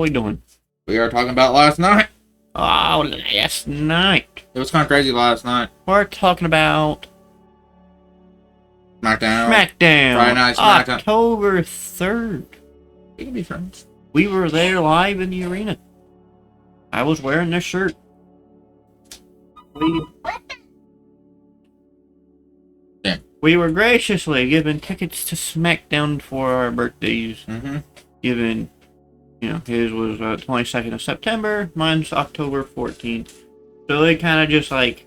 What are we doing? We are talking about last night. Oh, last night. It was kind of crazy last night. We're talking about Smackdown. Friday Night Smackdown. October 3rd. We can be friends. We were there live in the arena. I was wearing this shirt. We were graciously given tickets to SmackDown for our birthdays. Given, his was 22nd of September, mine's October 14th. So it kind of just like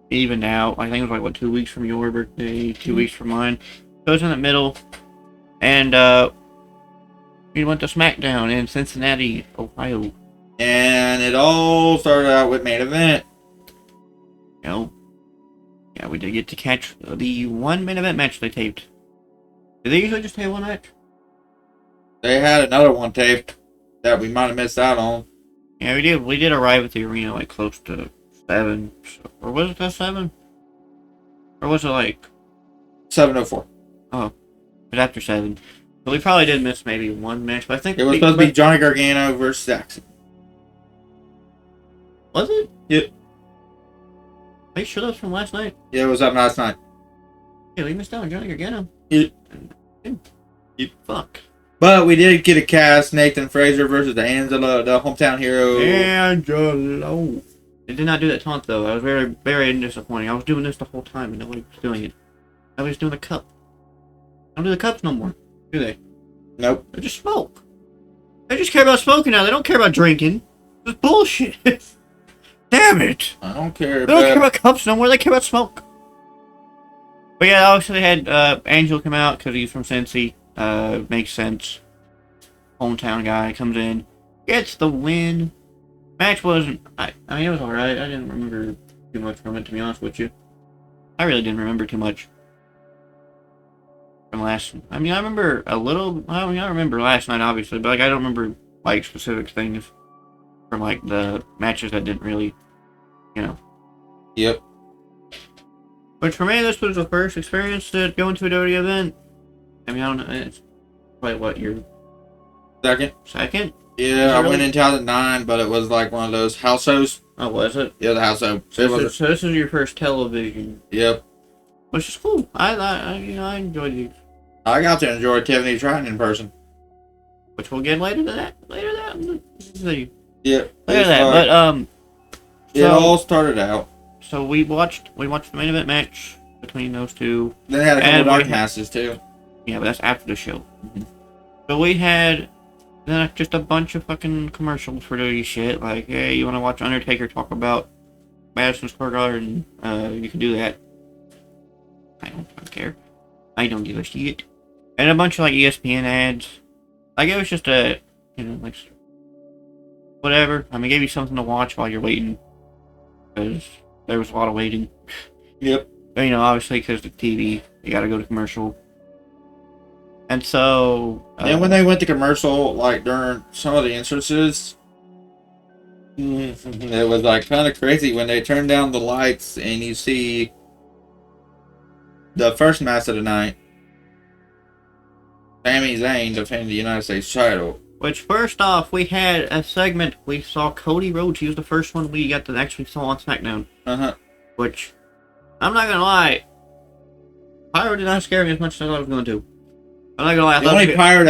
evened out. I think it was like 2 weeks from your birthday, 2 weeks from mine. So it was in the middle. And we went to SmackDown in Cincinnati, Ohio. And it all started out with main event. Yeah, we did get to catch the one main event match they taped. Did they usually just tape one match? They had another one taped that we might have missed out on. Yeah, we did. We did arrive at the arena like close to 7. Or was it 7? Or was it like 7:04? Oh, but after 7. But we probably did miss maybe one match. But I think it was supposed to be Johnny Gargano versus Jackson. Was it? Yeah. Are you sure that was from last night? Yeah, it was up last night. Yeah, we missed out on Johnny Gargano. Yeah. Fuck. But we did get a cast, Nathan Fraser versus the Angelo, the hometown hero. Angelo. They did not do that taunt though. I was very, very disappointing. I was doing this the whole time and nobody was doing it. Nobody's doing the cup. They don't do the cups no more, do they? Nope. They just smoke. They just care about smoking now. They don't care about drinking. It's bullshit. Damn it. I don't care. They don't care about cups no more. They care about smoke. But yeah, obviously they had Angel come out because he's from Cincy. Makes sense. Hometown guy comes in, gets the win. Match wasn't. I mean, it was alright. I didn't remember too much from it, to be honest with you. I really didn't remember too much from last. I mean, I remember a little. I mean, I remember last night, obviously, but like I don't remember like specific things from like the matches that didn't really, Yep. But for me, this was the first experience to go into a WWE event. I mean, I don't know. It's probably what, your second? Yeah, I went in 2009, but it was like one of those house shows. Oh, was it? Yeah, the house show. So this is your first television. Yep. Which is cool. I enjoyed these. I got to enjoy Tiffany Tritton in person. Which we'll get later to that. See. Yep. Later to that. But it all started out. So we watched the main event match between those two. Then they had a couple dark matches too. Yeah, but that's after the show. So we had then just a bunch of fucking commercials for dirty shit. Like, hey, you want to watch Undertaker talk about Madison Square Garden? You can do that. I don't care. I don't give a shit. And a bunch of like ESPN ads. Like it was just a, like whatever. I mean, gave you something to watch while you're waiting, because there was a lot of waiting. Yep. But, obviously because the TV, you got to go to commercial. And so... and when they went to commercial, like, during some of the entrances, it was, like, kind of crazy when they turned down the lights and you see the first match of the night, Sami Zayn defending the United States title. Which, first off, we had a segment, we saw Cody Rhodes. He was the first one we got to actually saw on SmackDown. Which, I'm not gonna lie, Pyro did not scare me as much as I thought it was going to. I'm not gonna lie.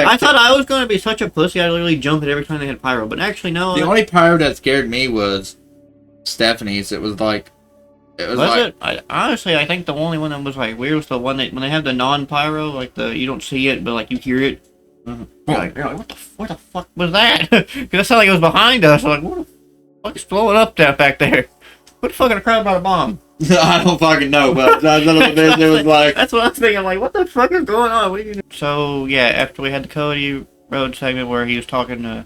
I thought I was gonna be such a pussy. I'd literally jump it every time they had pyro. But actually, no. The only pyro that scared me was Stephanie's. It was like, honestly, I think the only one that was like weird was the one that when they have the non-pyro, like you don't see it, but like you hear it. You're like, what the fuck was that? Because it sounded like it was behind us. I'm like, what the fuck's blowing up back there? What the fuck in a crowd about a bomb? I don't fucking know, but it was like... That's what I was thinking. I'm like, what the fuck is going on? What are you doing? So, yeah, after we had the Cody Rhodes segment where he was talking to...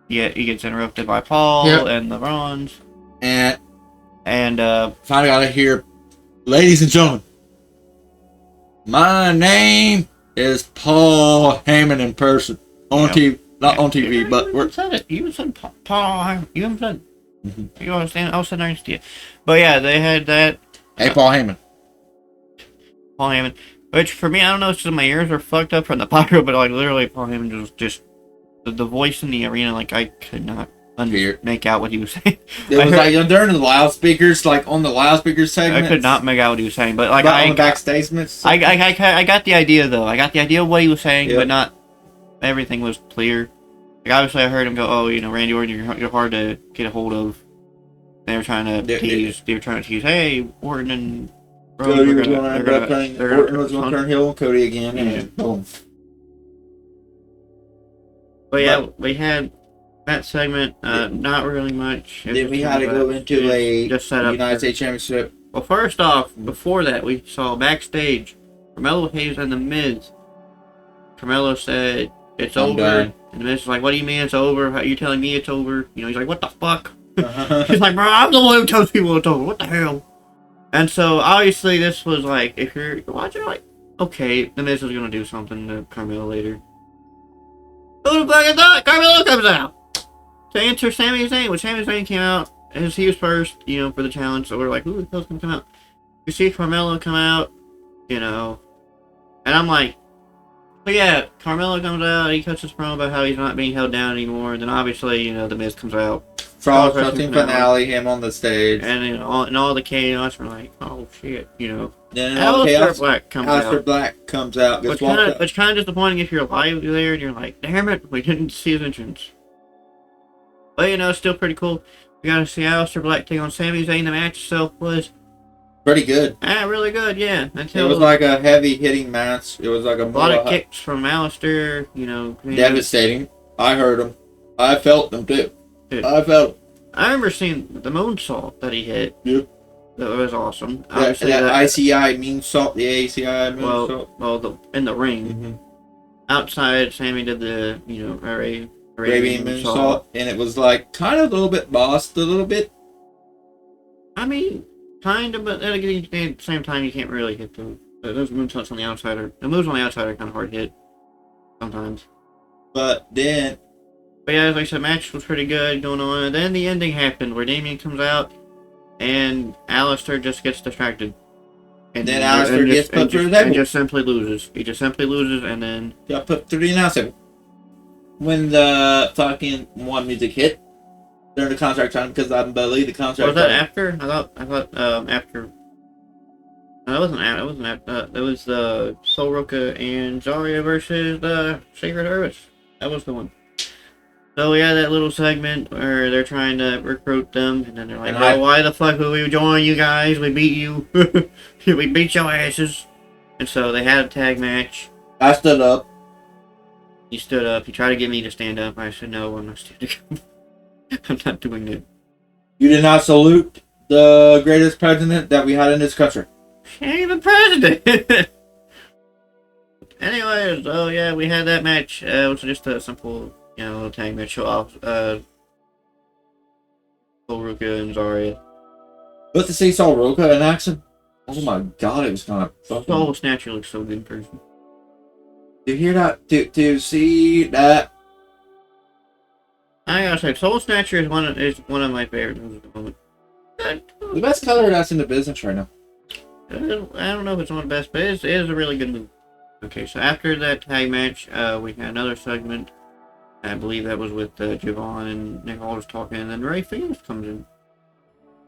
Yeah, he gets interrupted by Paul and the Bronze. And finally got to hear, ladies and gentlemen, my name is Paul Heyman in person. On TV. Not on TV, but... You said it. You said Paul Heyman. You haven't said... You understand? I was sitting there next to you. But yeah, they had that. Hey, Paul Heyman. Paul Heyman. Which, for me, I don't know if it's just my ears are fucked up from the pyro, but like, literally, Paul Heyman was just the voice in the arena, like I could not Here. make out what he was saying. It was like during the loudspeakers, like on the loudspeaker segments. I could not make out what he was saying, but like on the backstage segments. I got the idea though. I got the idea of what he was saying, Yep. but not everything was clear. Like obviously, I heard him go, "Oh, you know, Randy Orton, you're hard to get a hold of." They were trying to tease. They were trying to tease. Hey, Orton and Cody was going to Orton was going to turn heel on Cody again, and boom. But yeah, we had that segment. Not really much. Then we had to go into a just set up United States Championship. Well, first off, before that, we saw backstage Carmelo Hayes and The Miz. Carmelo said, "It's over." Done. And The Miz was like, "What do you mean it's over? How are you telling me it's over?" You know, he's like, "What the fuck?" He's like, "Bro, I'm the one who tells people it's over. What the hell?" And so, obviously, this was like, if you're watching, like, okay, The Miz is going to do something to Carmelo later. Who the fuck is that? Carmelo comes out to answer Sami Zayn. When Sami Zayn came out, as he was first, you know, for the challenge, so we're like, who the hell's going to come out? You see Carmelo come out, you know, and I'm like, but yeah, Carmelo comes out, he cuts his promo about how he's not being held down anymore, and then obviously, you know, The Miz comes out. Frog wrestling finale, him on the stage. And you know, all the chaos were like, oh shit, you know. Then Aleister Black comes out. Black comes out. Which kind of disappointing if you're live there and you're like, damn it, we didn't see his entrance. But you know, it's still pretty cool. You got to see Aleister Black take on Sami Zayn. The match itself was pretty good. Really good, yeah. It was like a heavy hitting match. It was like a lot of kicks from Aleister, you know. Devastating. I heard them. I felt them too. I remember seeing the moonsault that he hit. Yep. That was awesome. That ICI moonsault, the ACI moonsault. Well, in the ring. Mm-hmm. Outside, Sammy did the, you know, Arabian moonsault. And it was like kind of a little bit bossed, a little bit. I mean, kind of, but at the same time, you can't really hit those moonsaults on the outside. The moves on the outside are kind of hard to hit sometimes. But yeah, as I said, match was pretty good going on. And then the ending happened where Damien comes out and Aleister just gets distracted. And then Aleister gets put through the table. And just simply loses. He just simply loses and then... got put through the announce table. When the fucking one music hit during the contract time, because I believe the contract was that after? I thought after... No, it wasn't after. It was Sol Roca and Zarya versus the Secret Service. That was the one. So we had that little segment where they're trying to recruit them, and then they're like, why the fuck would we join you guys? We beat you. We beat your asses. And so they had a tag match. I stood up. He stood up. He tried to get me to stand up. I said, no, I'm not standing up. I'm not doing it. You did not salute the greatest president that we had in this country. She ain't even president. Anyways, so yeah, we had that match. It was just a simple... you know, little tag match show off Sol Roca and Zarya. But to see Sol Roca in action, oh my god, it was kind of fucking... Soul Snatcher looks so good in person. To hear that, to see that... I gotta say, Soul Snatcher is one of my favorite moves at the moment. The best color that's in the business right now. I don't know if it's one of the best, but it is a really good move. Okay, so after that tag match, we had another segment. I believe that was with Javon and Nick Aldis talking, and then Ray Phoenix comes in.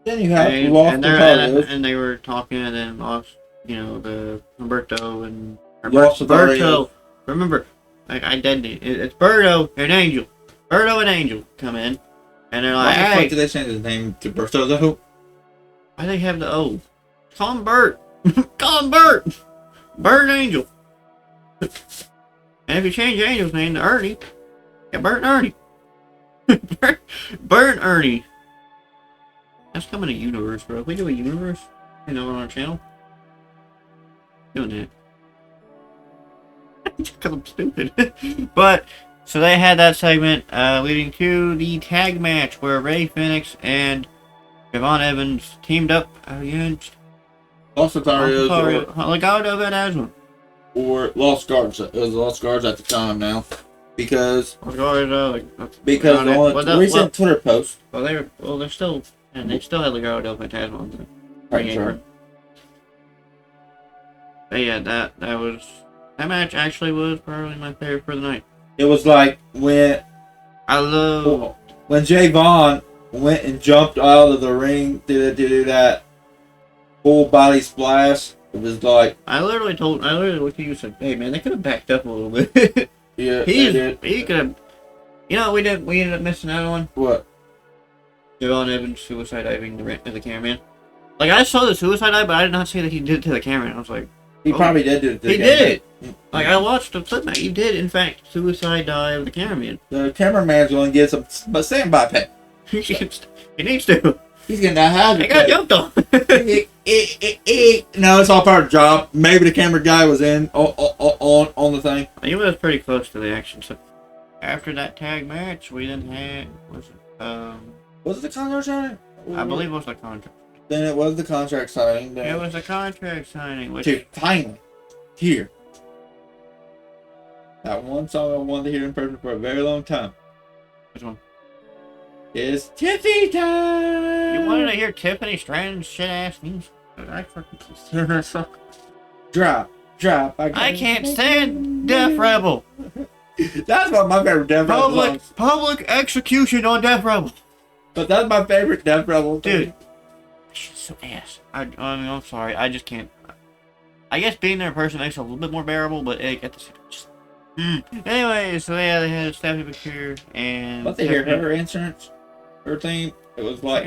Then you have and they were talking, and then lost, you know, the Humberto and Berto. Remember, I dead it. It's Berto and Angel. Berto and Angel come in, and they're like, "Why the fuck did they change his name to Berto though? Why they have the O? Call him Bert. Call him Bert. Bert and Angel. And if you change Angel's name to Ernie." Yeah, Bert and Ernie. Bert and Ernie. That's coming to Universe, bro. If we do a Universe, you know, on our channel. Doing that. Because I'm stupid. But, so they had that segment leading to the tag match where Ray Phoenix and Javon Evans teamed up against Los Lotarios Legado del Fantasma. Or Lost Guards. It was Lost Guards at the time now. Because on the recent Twitter post, they're still, and they still had Legado del Fantasma on the right, sure. But yeah, that match actually was probably my favorite for the night. It was like when Jay Vaughn went and jumped out of the ring to do that full body splash. It was like I literally looked at you and said, "Hey man, they could have backed up a little bit." yeah, he could have. You know, we ended up missing out on what? Devon Evans suicide diving the cameraman. Like I saw the suicide dive, but I did not see that he did it to the cameraman. I was like, he probably did do it. To he the did cameraman. it. Like I watched the clip, man. He did in fact suicide dive the cameraman. The cameraman's going to get some standby pay. He needs to. He's going to have He got jumped on. No, it's all part of the job. Maybe the camera guy was in on the thing. He was pretty close to the action. So after that tag match, we then had Was it the contract signing? I believe it was the contract. Then it was the contract signing. It was the contract signing, which to finally hear that one song I wanted to hear in person for a very long time. Which one? It's Tiffany time. You wanted to hear Tiffany Stratton's shit ass news? I fucking can't stand that song. Drop. I can't stand Death Rebel. That's one of my favorite Death Rebel songs. Public execution on Death Rebel. But that's my favorite Death Rebel thing. Dude, she's so ass. I mean, I'm sorry. I just can't. I guess being there in person makes it a little bit more bearable, but at the same time, just... Anyway, so yeah, they had Stephanie McCure and... But they hear her insurance, her thing. It was like...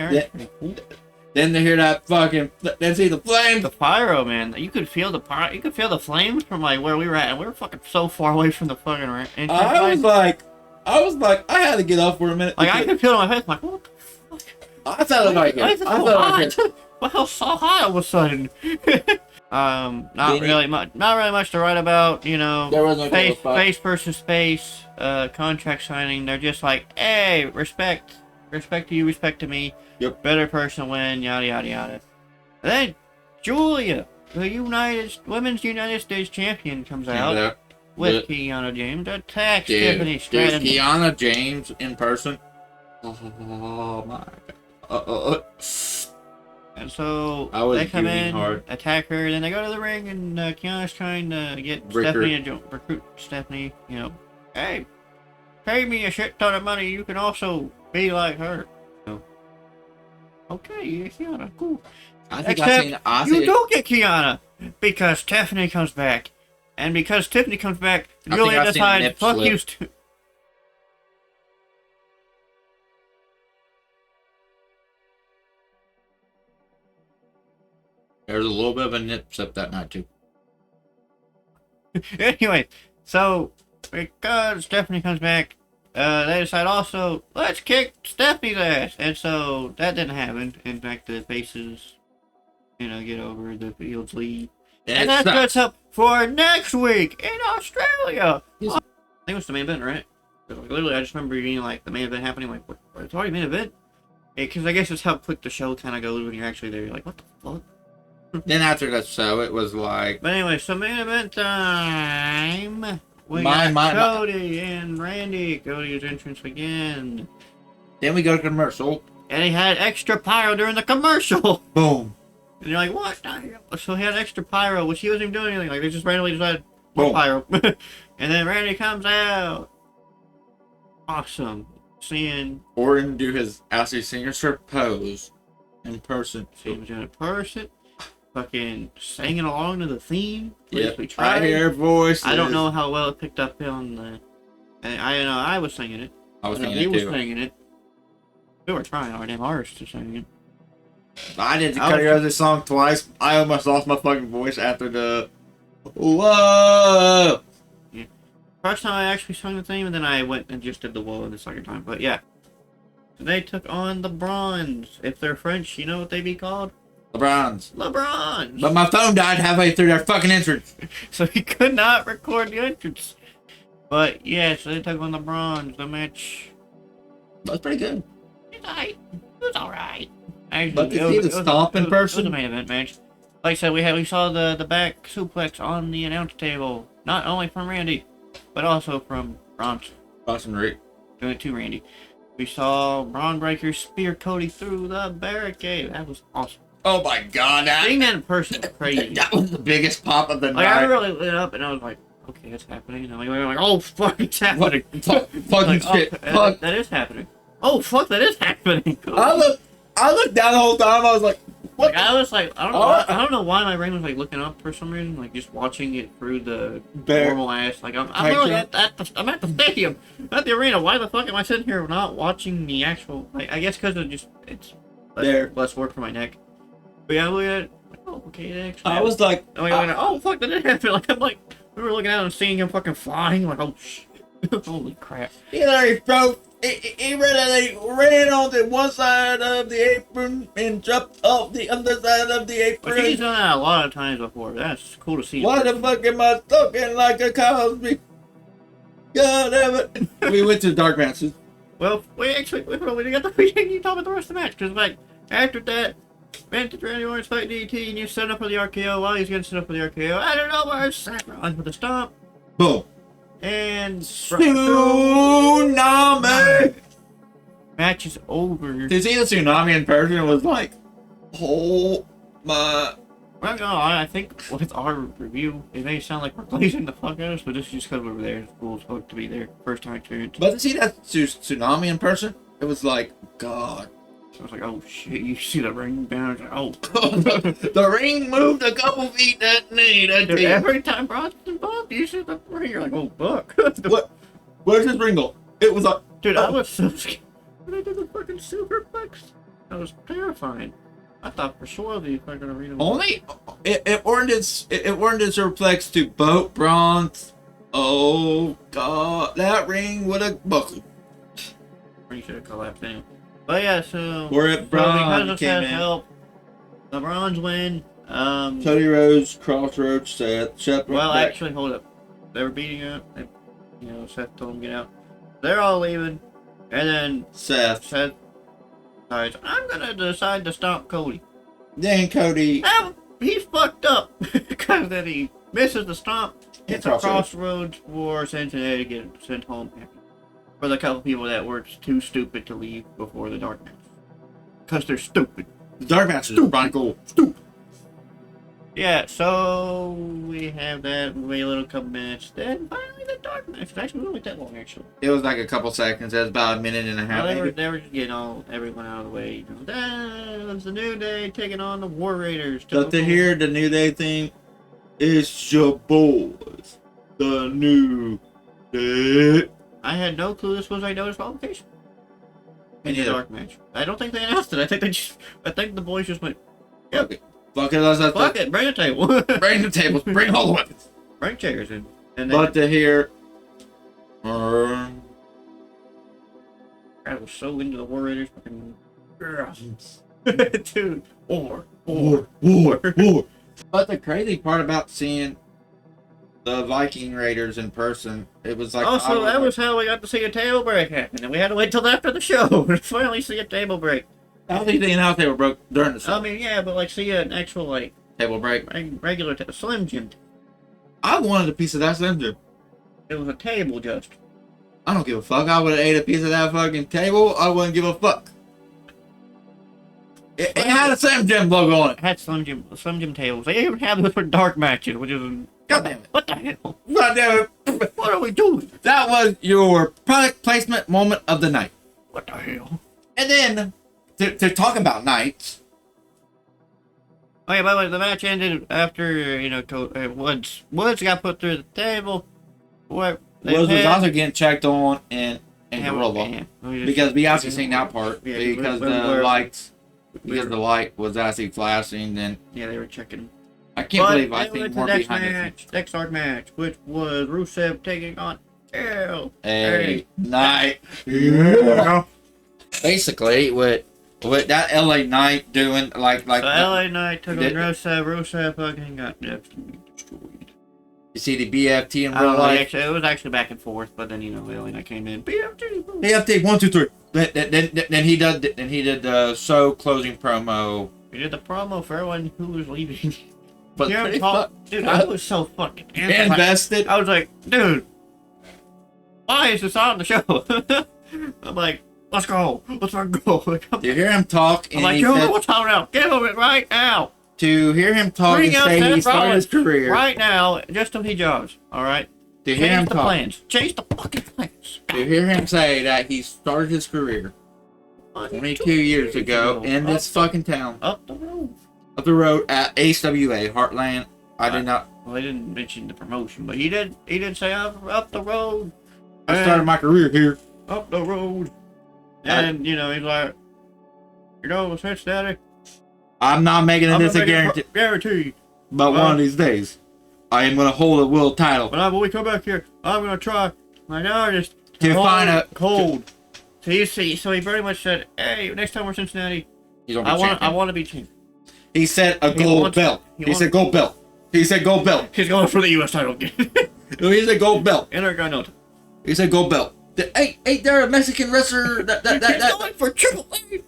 Then they hear that fucking... Then see the flames. The pyro, man. You could feel the pyro. You could feel the flames from like where we were at. And we were fucking so far away from the fucking entrance. I was like, I had to get up for a minute. Like, I could feel it in my face. I'm like, what the fuck? I felt like it. I felt like it. Why hell so hot all of a sudden? Not really much to write about. You know, there was no face versus face, contract signing. They're just like, hey, respect to you, respect to me. Yep. Better person win, yada yada yada. And then Julia, the Women's United States Champion, comes out with Kiana James to attack Stephanie Stratton. Kiana James in person. Oh my god. And so they come in, attack her, then they go to the ring, and Kiana's trying to get recruit Stephanie, you know, hey, pay me a shit ton of money, you can also be like her. So, okay, yeah, Kiana, cool. I think you don't get Kiana, because Stephanie comes back. And because Tiffany comes back, Julia decides, fuck you, There's a little bit of a nip slip that night, too. Anyway, so, because Stephanie comes back, they decide also, let's kick Stephanie's ass. And so, that didn't happen. In fact, the faces, you know, get over the Fields lead. And that sets up for next week in Australia. Yes. I think it was the main event, right? Literally, I just remember being like, the main event happening, like, what? It's already main event? Because I guess it's how quick the show kind of goes when you're actually there. You're like, what the fuck? Then after that show, it was like... But anyway, so main event time. We got Cody and Randy. Cody's entrance again. Then we go to commercial. And he had extra pyro during the commercial. Boom. And you're like, what? So he had extra pyro, which he wasn't even doing anything. Like, they just randomly decided, more pyro. And then Randy comes out. Awesome. Seeing Orton do his Aussie signature pose in person. See him doing it in person. Fucking singing along to the theme. Yeah, I hear voices. I don't know how well it picked up on the... I was singing it. I was singing it, too. He was singing it. We were trying our damn hardest to sing it. I did this song twice. I almost lost my fucking voice after the... Whoa! Yeah. First time I actually sung the theme, and then I went and just did the whoa the second time. But yeah. So they took on the Bronze. If they're French, you know what they be called? LeBrons. But my phone died halfway through their fucking entrance. So he could not record the entrance. But yeah, so they took on the Bronze. The match... That was pretty good. It was alright. Actually, but to see the stomp in person? It was a main event match. Like I said, we saw the back suplex on the announce table. Not only from Randy, but also from Bronson. Boston Rick. Doing it to Randy. We saw Braun Breaker spear Cody through the barricade. That was awesome. Oh my god, seeing that in person was crazy. That was the biggest pop of the night. I really lit up and I was like, okay, that's happening. And I'm like, oh, fuck, it's happening. Fucking Like, shit. oh, Fuck. that is happening. Oh, fuck, that is happening. I looked down the whole time. I was like, what? Like, I was like, I don't know why my brain was like looking up for some reason, like just watching it through the normal ass. Like I'm really I'm at the stadium, at the arena. Why the fuck am I sitting here not watching the actual? Like, I guess because it's less work for my neck. But yeah, I look at it. Like, oh, okay, actually, I was like, oh fuck, that did happen. Like I'm like, we were looking at and seeing him fucking flying. Like, oh shit, holy crap. he literally broke. He ran on the one side of the apron and jumped off the other side of the apron. But he's done that a lot of times before. That's cool to see. Why the fuck am I talking like a Cosby? God damn it. We went to dark matches. Well, we got we didn't talk about the rest of the match because like after that, Vintage Randy Orton's fight DT and you set up for the RKO. While he's getting set up for the RKO, I don't know where Sacron with a stomp. Boom. And Tsunami. Match is over. To see the tsunami in person was like, oh my. Well, no, I think with our review, it may sound like we're glazing the fuck out of us, but this is just because we were there. It's cool as fuck to be there. First time experience. But to see that tsunami in person, it was like, God. So I was like, oh shit, you see the ring down? Oh. The ring moved a couple feet that knee. Dude, every time Bronson involved, you see the ring, you're like, oh fuck. What? Where's this ring go? It was like, dude, I was so scared when I did the fucking superplex. That was terrifying. I thought for sure the fucking arena was... Only it warranted superplex to boat bronze. Oh God, that ring would have buckled. Ring should have collapsed anyway. But yeah, so We're at bronze. because of Came Seth's in. help, the bronze win. Cody Rhodes, Crossroads, Seth. Well, actually, hold up. They were beating up. Seth told them to get out. They're all leaving, and then Seth. decides, I'm gonna decide to stomp Cody. Then Cody. He fucked up because then he misses the stomp, hits a crossroads for Cincinnati to get sent home happy. For the couple people that were too stupid to leave before the dark match. Because they're stupid. The dark match is Bronco. Stupid. Yeah, so we have that. We wait a little couple minutes. Then finally the dark match. It actually wasn't that long, actually. It was like a couple seconds. It was about a minute and a half. Well, they were just getting everyone out of the way. That's the New Day taking on the War Raiders. But to hear the New Day thing, it's your boys. The New Day. I had no clue this was a disqualification. Me In the neither. dark match. I don't think they announced it. I think the boys just went, Fuck it. Fuck it. Let's fuck it, bring a table. Bring the tables. Bring all the weapons. Bring chairs in. And But to hear. I was so into the War Raiders. Fucking. Dude. War. But the crazy part about seeing the Viking Raiders in person, it was like. Also, that was how we got to see a table break happen. And we had to wait till after the show to finally see a table break. How do you think how they were broke during the show? I mean, yeah, but like see an actual like Table break. regular Slim Jim. I wanted a piece of that Slim Jim. It was a table just. I don't give a fuck. I would have ate a piece of that fucking table. I wouldn't give a fuck. It had a Slim Jim logo on it. It had Slim Jim tables. They even have this for dark matches, which is God damn it. what the hell? God damn it. What are we doing? That was your product placement moment of the night. What the hell? And then, to talk about nights. Okay, by the way, the match ended after Woods got put through the table. What? Woods was also getting checked on and Gorilla. Yeah. Because we actually seen that part. Yeah, because we the were- lights. Because the light was actually flashing. Then Yeah, they were checking. I can't believe I then we think went to more the next behind match, next dark match, which was Rusev taking on L. a night. Yeah. Basically, what that LA Knight doing, like So LA Knight took on Rusev. Rusev fucking got absolutely destroyed. you see the BFT in I real don't know, life. it was actually back and forth, but then LA Knight came in. BFT. BFT 1, 2, 3. Then he did the show closing promo. We did the promo for everyone who was leaving. But Hear him pretty talk, dude, I was so fucking invested. I was like, dude, why is this on the show? I'm like, let's go. Let's go. To hear him talk, I'm and like, he yo, said, what's on now? Give him it right now. to hear him talk Bring and out say he Seth started his Rollins career. right now, just till he jogs. All right. To hear Change him the talk, plans. Change the fucking plans. to hear him say that he started his career 22 years ago in this fucking town, Up the road. up the road at AWA Heartland. I did not. Well, he didn't mention the promotion, but he did. He did say up the road. I started my career here. Up the road. And he's like, Cincinnati. I'm not making this a guarantee. Guarantee. But one of these days, I am going to hold a world title. When we come back here, I'm going to try my hardest To find a cold. So he very much said, "Hey, next time we're Cincinnati, I want to be champion." He said a gold belt. He said gold belt. He said gold belt. He's going for the U.S. title again. He said gold belt. Intercontinental. He said gold belt. Ain't there a Mexican wrestler He's going for Triple H.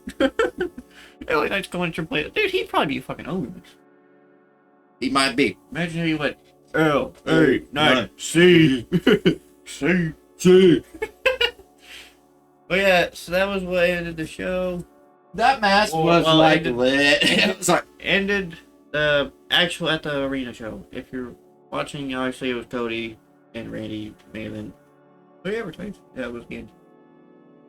LA Knight's going Triple H. Dude, he'd probably be fucking over this. He might be. Imagine if he went L-A-Knight C. But yeah, so that was what ended the show. That match was lit. Sorry. Ended the actual at the arena show. If you're watching, obviously it was Cody and Randy Maven. Who you advertised? That was good.